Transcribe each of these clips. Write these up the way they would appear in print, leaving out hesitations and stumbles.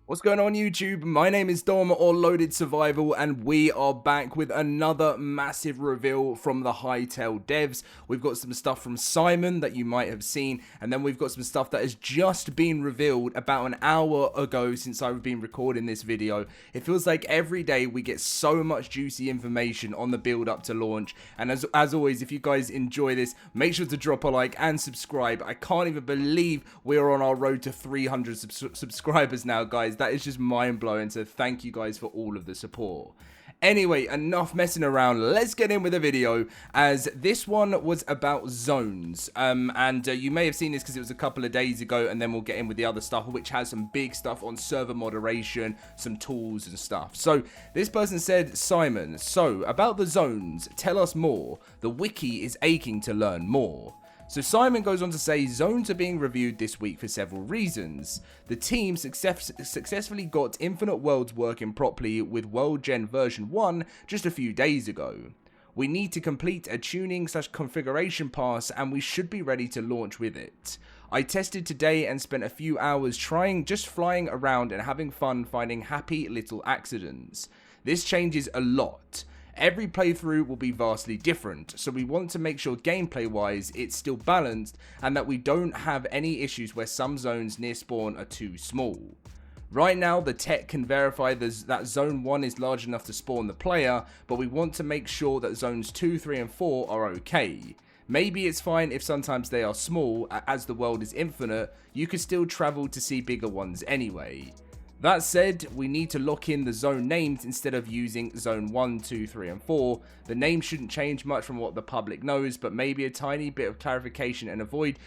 What's going on YouTube? My name is Dom or Loaded Survival and we are back with another massive reveal from the Hytale devs. We've got some stuff from Simon that you might have seen, and then we've got some stuff that has just been revealed about an hour ago since I've been recording this video. It feels like every day we get so much juicy information on the build up to launch, and as always, if you guys enjoy this, make sure to drop a like and subscribe. I can't even believe we're on our road to 300 subscribers now, guys. That is just mind-blowing, so thank you guys for all of the support. Anyway, enough messing around, let's get in with the video, as this one was about zones, and you may have seen this because it was a couple of days ago, and then we'll get in with the other stuff, which has some big stuff on server moderation, some tools and stuff. So this person said, Simon, so about the zones, tell us more. The wiki is aching to learn more. So Simon goes on to say, zones are being reviewed this week for several reasons. The team successfully got Infinite Worlds working properly with World Gen version 1 just a few days ago. We need to complete a tuning/configuration pass and we should be ready to launch with it. I tested today and spent a few hours just flying around and having fun finding happy little accidents. This changes a lot. Every playthrough will be vastly different, so we want to make sure gameplay wise it's still balanced and that we don't have any issues where some zones near spawn are too small. Right now the tech can verify that zone 1 is large enough to spawn the player, but we want to make sure that zones 2, 3 and 4 are okay. Maybe it's fine if sometimes they are small, as the world is infinite, you could still travel to see bigger ones anyway. That said, we need to lock in the zone names instead of using zone 1, 2, 3 and 4. The name shouldn't change much from what the public knows, but maybe a tiny bit of clarification and avoid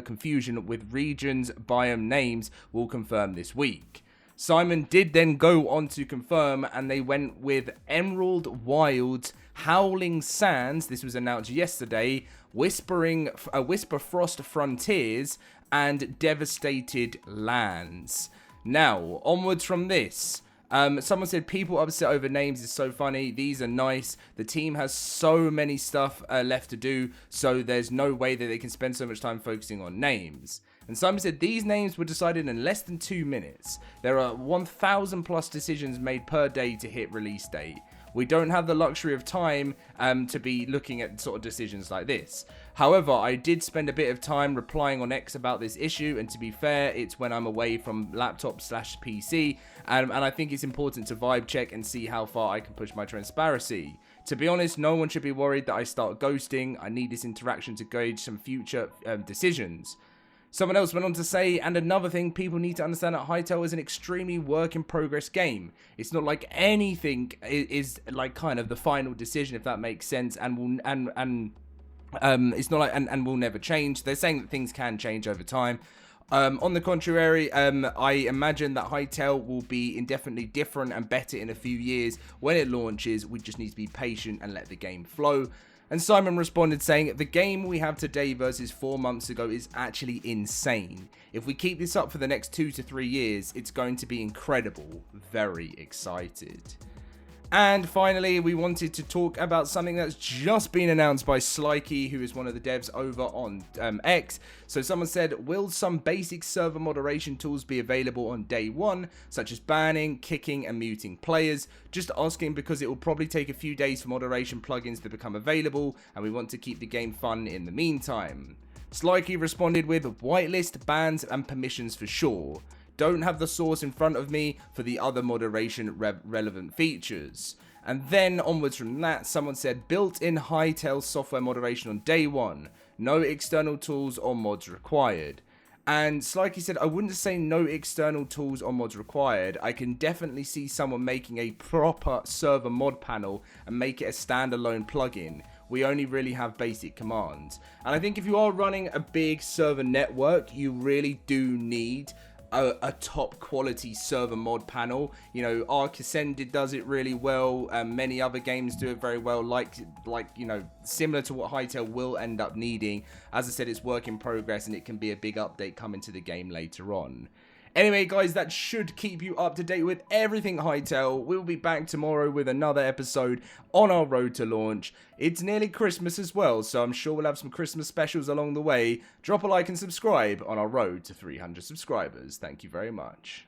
confusion with regions, biome names will confirm this week. Simon did then go on to confirm, and they went with Emerald Wilds, Howling Sands, this was announced yesterday, Whisperfrost Frontiers, and Devastated Lands. Now, onwards from this. Someone said people upset over names is so funny. These are nice. The team has so many stuff left to do, so there's no way that they can spend so much time focusing on names. And Simon said these names were decided in less than 2 minutes. There are 1,000 plus decisions made per day to hit release date. We don't have the luxury of time to be looking at sort of decisions like this. However, I did spend a bit of time replying on X about this issue, and to be fair, it's when I'm away from laptop/PC, and I think it's important to vibe check and see how far I can push my transparency. To be honest, no one should be worried that I start ghosting. I need this interaction to gauge some future decisions. Someone else went on to say, and another thing people need to understand that Hytale is an extremely work-in-progress game. It's not like anything is like kind of the final decision, if that makes sense, and will it's not like and will never change. They're saying that things can change over time. On the contrary, I imagine that Hytale will be indefinitely different and better in a few years when it launches. We just need to be patient and let the game flow. And Simon responded saying, the game we have today versus 4 months ago is actually insane. If we keep this up for the next 2 to 3 years, it's going to be incredible. Very excited. And finally, we wanted to talk about something that's just been announced by Slikey, who is one of the devs over on X. So someone said, will some basic server moderation tools be available on day 1, such as banning, kicking, and muting players? Just asking because it will probably take a few days for moderation plugins to become available, and we want to keep the game fun in the meantime. Slikey responded with, whitelist, bans, and permissions for sure. Don't have the source in front of me for the other moderation relevant features. And then onwards from that, someone said built-in Hytale software moderation on day 1. No external tools or mods required. And Slikey said, I wouldn't say no external tools or mods required. I can definitely see someone making a proper server mod panel and make it a standalone plugin. We only really have basic commands. And I think if you are running a big server network, you really do need a top quality server mod panel. You know, Arc Ascended does it really well, many other games do it very well, like you know, similar to what Hytale will end up needing. As I said, it's work in progress and it can be a big update coming to the game later on. Anyway, guys, that should keep you up to date with everything Hytale. We'll be back tomorrow with another episode on our road to launch. It's nearly Christmas as well, so I'm sure we'll have some Christmas specials along the way. Drop a like and subscribe on our road to 300 subscribers. Thank you very much.